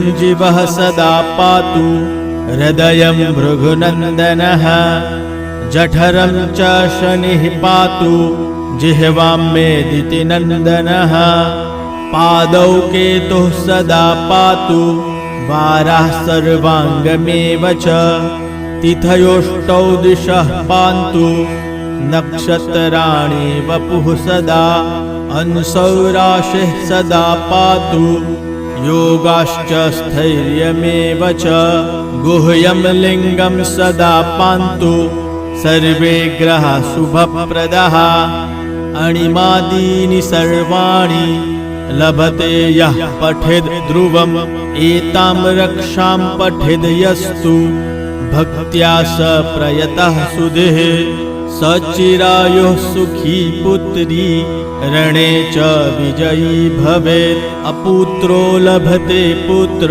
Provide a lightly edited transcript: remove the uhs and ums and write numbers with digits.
जीवः सदा पातु हृदयं भृगुनन्दनः। जठरं च शनिः पातु जिह्वां मेदितिनन्दनः। पादौ केतुः सदा पातु वाराः सर्वाङ्गमेव च। तिथयोष्टौ दिशः पान्तु नक्षत्राणि वपुः सदा। अंसौ राशिः सदा पातु योगाश्च स्थैर्यमेव च। गुह्यं लिङ्गं सदा पान्तु सर्वे ग्रहाः शुभप्रदः। अणिमादीनि सर्वाणि लभते यः पठेद् ध्रुवम्। एतां रक्षां पठेद् यस्तु भक्त्या स प्रयतः सुधिः। सचिरायुः सुखी पुत्री रणे च विजयी भवेत्। अपुत्रो लभते पुत्र